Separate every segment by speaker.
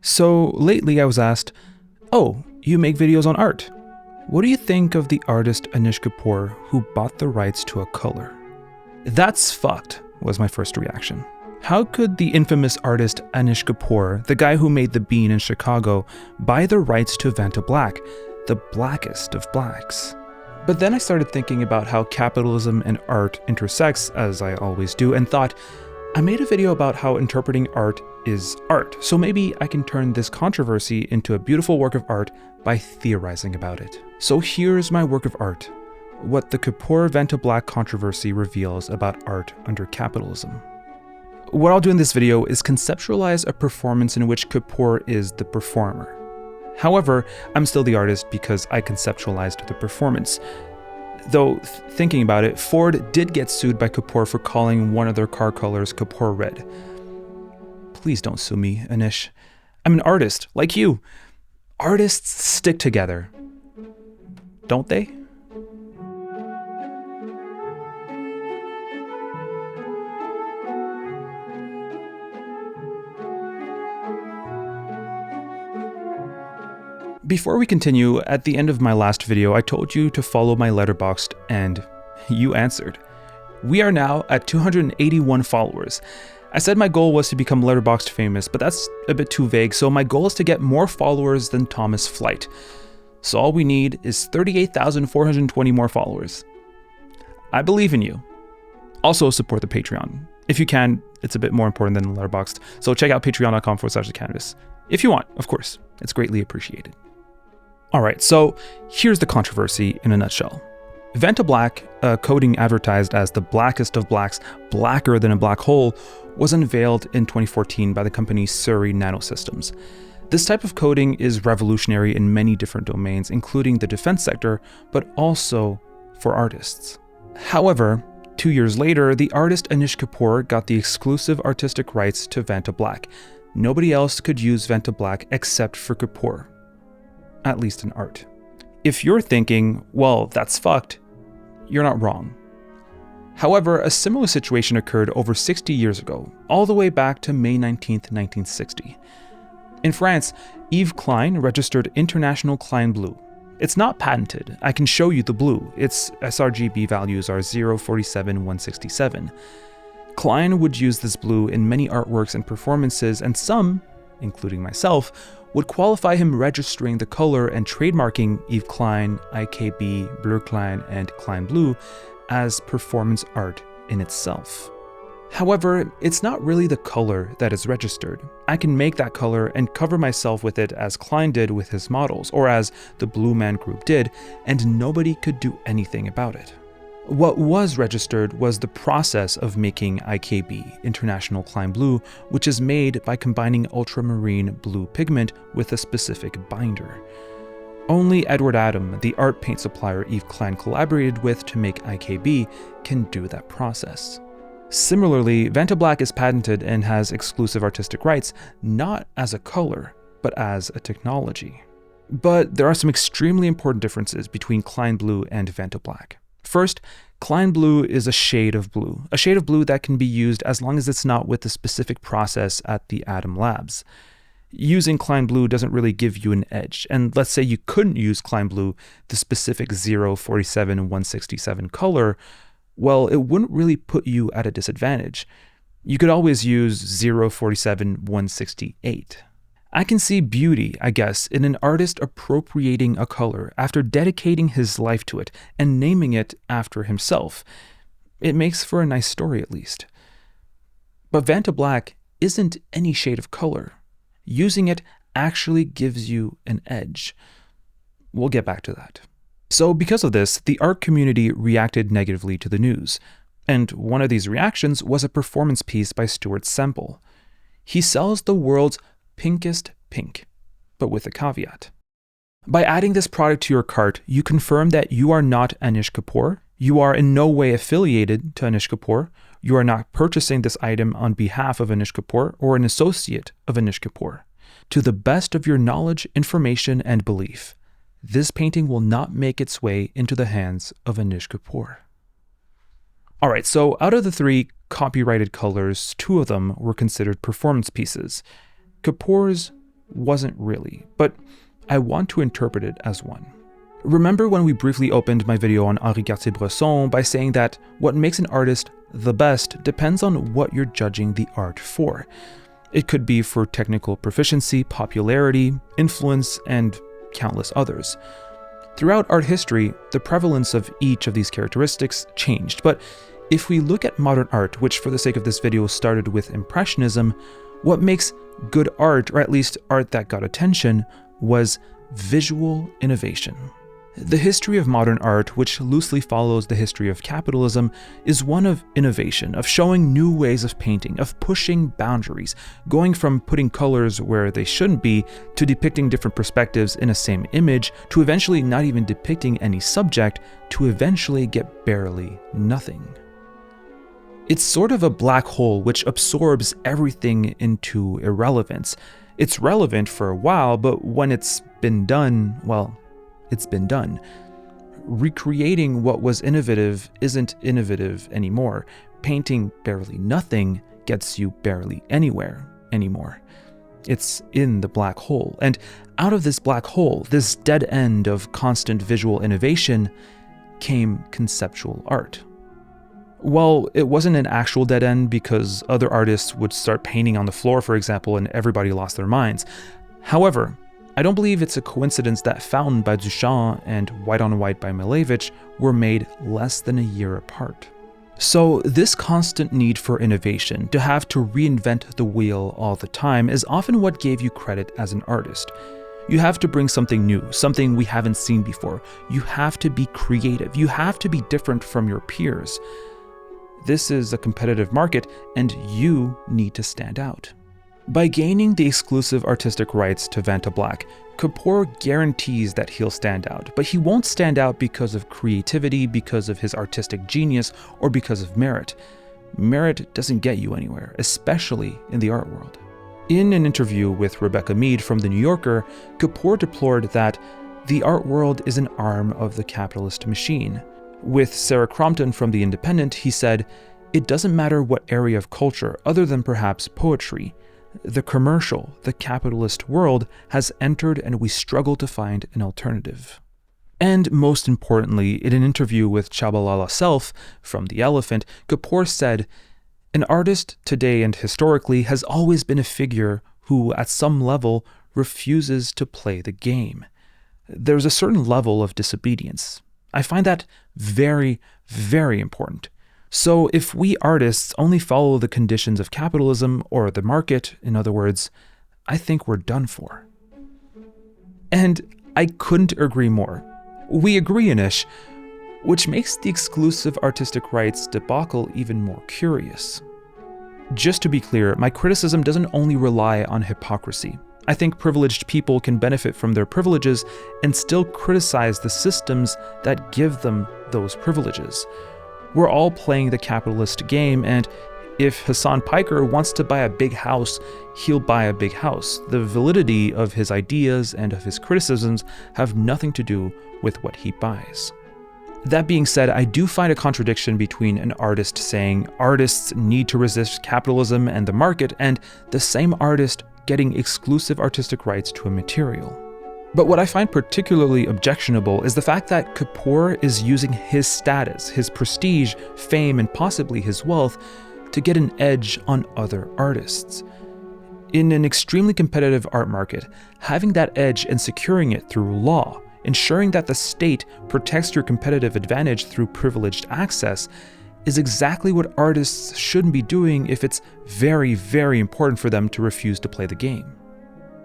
Speaker 1: So lately I was asked, oh, you make videos on art. What do you think of the artist Anish Kapoor who bought the rights to a color? That's fucked, was my first reaction. How could the infamous artist Anish Kapoor, the guy who made The Bean in Chicago, buy the rights to Vanta Black, the blackest of blacks? But then I started thinking about how capitalism and art intersects, as I always do, and thought, I made a video about how interpreting art is art, so maybe I can turn this controversy into a beautiful work of art by theorizing about it. So here's my work of art, what the Kapoor Vanta Black controversy reveals about art under capitalism. What I'll do in this video is conceptualize a performance in which Kapoor is the performer. However, I'm still the artist because I conceptualized the performance. Though, thinking about it, Ford did get sued by Kapoor for calling one of their car colors Kapoor Red. Please don't sue me, Anish. I'm an artist, like you. Artists stick together. Don't they? Before we continue, at the end of my last video, I told you to follow my Letterboxd, and you answered. We are now at 281 followers. I said my goal was to become Letterboxd famous, but that's a bit too vague, so my goal is to get more followers than Thomas Flight. So all we need is 38,420 more followers. I believe in you. Also support the Patreon. If you can, it's a bit more important than Letterboxd, so check out patreon.com/thecanvas. If you want, of course, it's greatly appreciated. Alright, so here's the controversy in a nutshell. Vanta Black, a coating advertised as the blackest of blacks, blacker than a black hole, was unveiled in 2014 by the company Surrey Nanosystems. This type of coating is revolutionary in many different domains, including the defense sector, but also for artists. However, 2 years later, the artist Anish Kapoor got the exclusive artistic rights to Vanta Black. Nobody else could use Vanta Black except for Kapoor. At least in art. If you're thinking, well, that's fucked, you're not wrong. However, a similar situation occurred over 60 years ago, all the way back to May 19, 1960. In France, Yves Klein registered International Klein Blue. It's not patented. I can show you the blue. Its sRGB values are 047-167. Klein would use this blue in many artworks and performances, and some, including myself, would qualify him registering the color and trademarking Yves Klein, IKB, Bleu Klein, and Klein Blue as performance art in itself. However, it's not really the color that is registered. I can make that color and cover myself with it as Klein did with his models, or as the Blue Man Group did, and nobody could do anything about it. What was registered was the process of making IKB, International Klein Blue, which is made by combining ultramarine blue pigment with a specific binder. Only Edward Adam, the art paint supplier Yves Klein collaborated with to make IKB, can do that process. Similarly, Vanta Black is patented and has exclusive artistic rights, not as a color, but as a technology. But there are some extremely important differences between Klein Blue and Vanta Black. First, Klein Blue is a shade of blue that can be used as long as it's not with the specific process at the Adam Labs. Using Klein Blue doesn't really give you an edge, and let's say you couldn't use Klein Blue, the specific 047-167 color, well, it wouldn't really put you at a disadvantage. You could always use 047-168. I can see beauty, I guess, in an artist appropriating a color after dedicating his life to it and naming it after himself. It makes for a nice story, at least. But Vanta Black isn't any shade of color. Using it actually gives you an edge. We'll get back to that. So because of this, the art community reacted negatively to the news. And one of these reactions was a performance piece by Stuart Semple. He sells the world's pinkest pink, but with a caveat. By adding this product to your cart, you confirm that you are not Anish Kapoor, you are in no way affiliated to Anish Kapoor, you are not purchasing this item on behalf of Anish Kapoor or an associate of Anish Kapoor. To the best of your knowledge, information, and belief, this painting will not make its way into the hands of Anish Kapoor. Alright, so out of the 3 copyrighted colors, 2 of them were considered performance pieces. Kapoor's wasn't really, but I want to interpret it as one. Remember when we briefly opened my video on Henri Cartier-Bresson by saying that what makes an artist the best depends on what you're judging the art for. It could be for technical proficiency, popularity, influence, and countless others. Throughout art history, the prevalence of each of these characteristics changed, but if we look at modern art, which for the sake of this video started with Impressionism, what makes good art, or at least art that got attention, was visual innovation. The history of modern art, which loosely follows the history of capitalism, is one of innovation, of showing new ways of painting, of pushing boundaries, going from putting colors where they shouldn't be, to depicting different perspectives in a same image, to eventually not even depicting any subject, to eventually get barely nothing. It's sort of a black hole which absorbs everything into irrelevance. It's relevant for a while, but when it's been done, well, it's been done. Recreating what was innovative isn't innovative anymore. Painting barely nothing gets you barely anywhere anymore. It's in the black hole. And out of this black hole, this dead end of constant visual innovation, came conceptual art. Well, it wasn't an actual dead end because other artists would start painting on the floor, for example, and everybody lost their minds. However, I don't believe it's a coincidence that Fountain by Duchamp and White on White by Malevich were made less than a year apart. So this constant need for innovation, to have to reinvent the wheel all the time, is often what gave you credit as an artist. You have to bring something new, something we haven't seen before. You have to be creative. You have to be different from your peers. This is a competitive market, and you need to stand out. By gaining the exclusive artistic rights to Vantablack, Kapoor guarantees that he'll stand out, but he won't stand out because of creativity, because of his artistic genius, or because of merit. Merit doesn't get you anywhere, especially in the art world. In an interview with Rebecca Mead from The New Yorker, Kapoor deplored that the art world is an arm of the capitalist machine. With Sarah Crompton from The Independent, he said, "It doesn't matter what area of culture, other than perhaps poetry. The commercial, the capitalist world has entered and we struggle to find an alternative." And most importantly, in an interview with Chabalala Self from The Elephant, Kapoor said, "An artist today and historically has always been a figure who, at some level, refuses to play the game. There's a certain level of disobedience. I find that very, very important. So if we artists only follow the conditions of capitalism or the market, in other words, I think we're done for." And I couldn't agree more. We agree-ish, which makes the exclusive artistic rights debacle even more curious. Just to be clear, my criticism doesn't only rely on hypocrisy. I think privileged people can benefit from their privileges and still criticize the systems that give them those privileges. We're all playing the capitalist game, and if Hassan Piker wants to buy a big house, he'll buy a big house. The validity of his ideas and of his criticisms have nothing to do with what he buys. That being said, I do find a contradiction between an artist saying artists need to resist capitalism and the market, and the same artist getting exclusive artistic rights to a material. But what I find particularly objectionable is the fact that Kapoor is using his status, his prestige, fame, and possibly his wealth to get an edge on other artists. In an extremely competitive art market, having that edge and securing it through law, ensuring that the state protects your competitive advantage through privileged access, is exactly what artists shouldn't be doing if it's very, very important for them to refuse to play the game.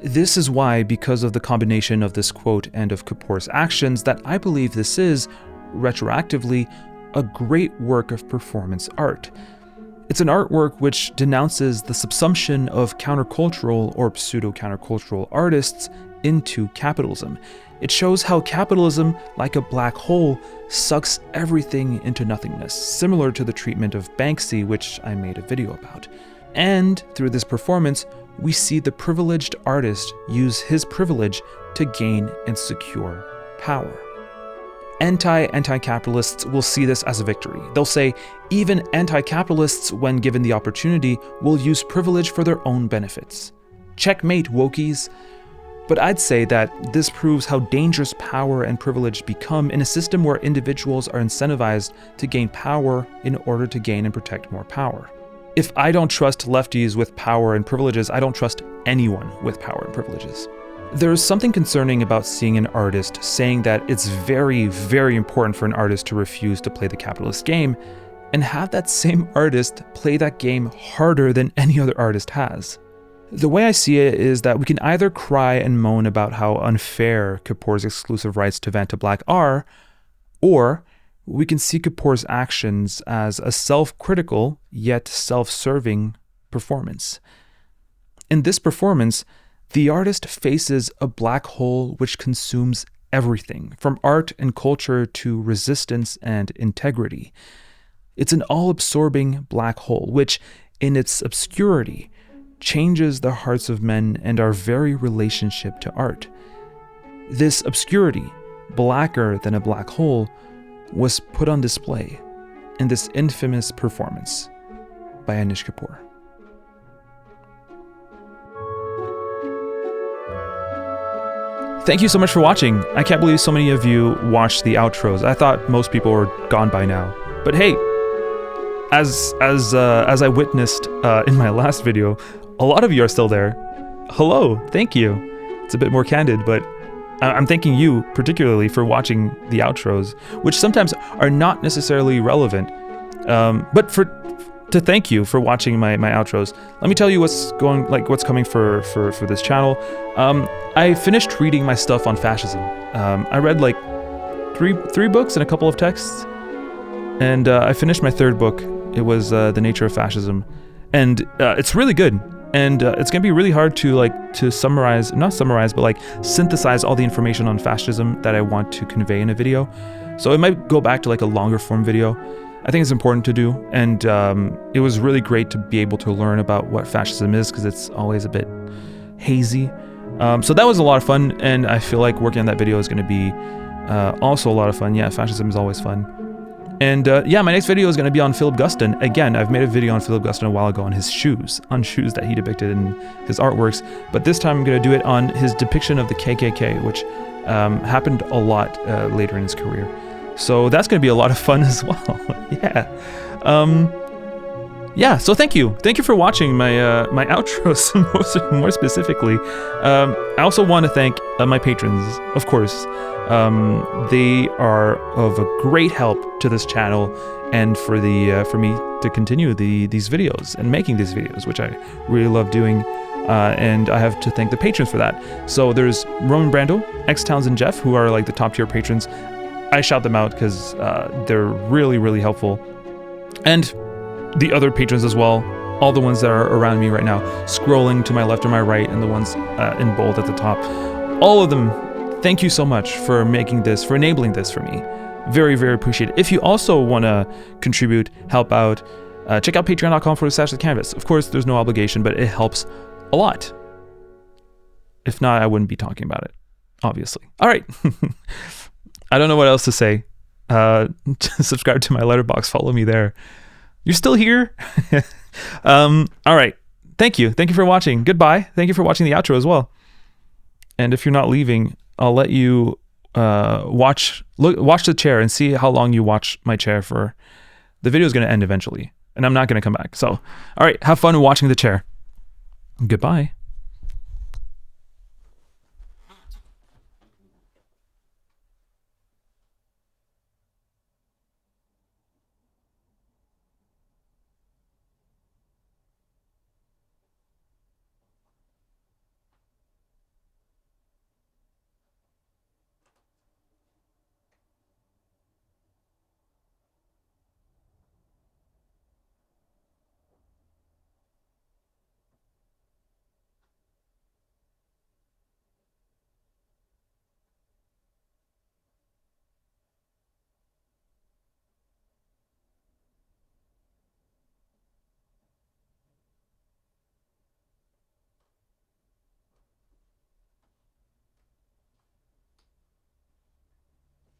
Speaker 1: This is why, because of the combination of this quote and of Kapoor's actions, that I believe this is, retroactively, a great work of performance art. It's an artwork which denounces the subsumption of countercultural or pseudo-countercultural artists into capitalism. It shows how capitalism, like a black hole, sucks everything into nothingness, similar to the treatment of Banksy, which I made a video about. And through this performance, we see the privileged artist use his privilege to gain and secure power. Anti-capitalists will see this as a victory. They'll say, even anti-capitalists, when given the opportunity, will use privilege for their own benefits. Checkmate, wokies. But I'd say that this proves how dangerous power and privilege become in a system where individuals are incentivized to gain power in order to gain and protect more power. If I don't trust lefties with power and privileges, I don't trust anyone with power and privileges. There is something concerning about seeing an artist saying that it's very, very important for an artist to refuse to play the capitalist game, and have that same artist play that game harder than any other artist has. The way I see it is that we can either cry and moan about how unfair Kapoor's exclusive rights to Vanta Black are, or we can see Kapoor's actions as a self-critical yet self-serving performance. In this performance, the artist faces a black hole which consumes everything, from art and culture to resistance and integrity. It's an all-absorbing black hole, which, in its obscurity, changes the hearts of men and our very relationship to art. This obscurity, blacker than a black hole, was put on display in this infamous performance by Anish Kapoor. Thank you so much for watching. I can't believe so many of you watched the outros. I thought most people were gone by now. But hey, as I witnessed in my last video, a lot of you are still there. Hello, thank you. It's a bit more candid, but I'm thanking you particularly for watching the outros, which sometimes are not necessarily relevant. But to thank you for watching my outros. Let me tell you what's coming for this channel. I finished reading my stuff on fascism. I read like three books and a couple of texts, and I finished my third book. It was The Nature of Fascism, and it's really good. And it's gonna be really hard to summarize, not summarize, but like synthesize all the information on fascism that I want to convey in a video. So it might go back to like a longer form video. I think it's important to do, and it was really great to be able to learn about what fascism is, because it's always a bit hazy. So that was a lot of fun, and I feel like working on that video is gonna be also a lot of fun. Yeah, fascism is always fun. And yeah, my next video is going to be on Philip Guston. Again, I've made a video on Philip Guston a while ago on his shoes that he depicted in his artworks. But this time I'm going to do it on his depiction of the KKK, which happened a lot later in his career. So that's going to be a lot of fun as well. Yeah. Yeah, so thank you. Thank you for watching my outros, more specifically. I also want to thank my patrons, of course. They are of a great help to this channel and for me to continue these videos and making these videos, which I really love doing. And I have to thank the patrons for that. So there's Roman Brando, X Townsend Jeff, who are like the top tier patrons. I shout them out because they're really, really helpful. And the other patrons as well, all the ones that are around me right now, scrolling to my left or my right, and the ones in bold at the top. All of them, thank you so much for making this, for enabling this for me. Very, very appreciate it. If you also want to contribute, help out, check out patreon.com/thecanvas. Of course, there's no obligation, but it helps a lot. If not, I wouldn't be talking about it, obviously. All right. I don't know what else to say. Subscribe to my letterbox, follow me there. You're still here? All right. Thank you. Thank you for watching. Goodbye. Thank you for watching the outro as well. And if you're not leaving, I'll let you watch the chair and see how long you watch my chair for. The video is going to end eventually, and I'm not going to come back. So, all right. Have fun watching the chair. Goodbye.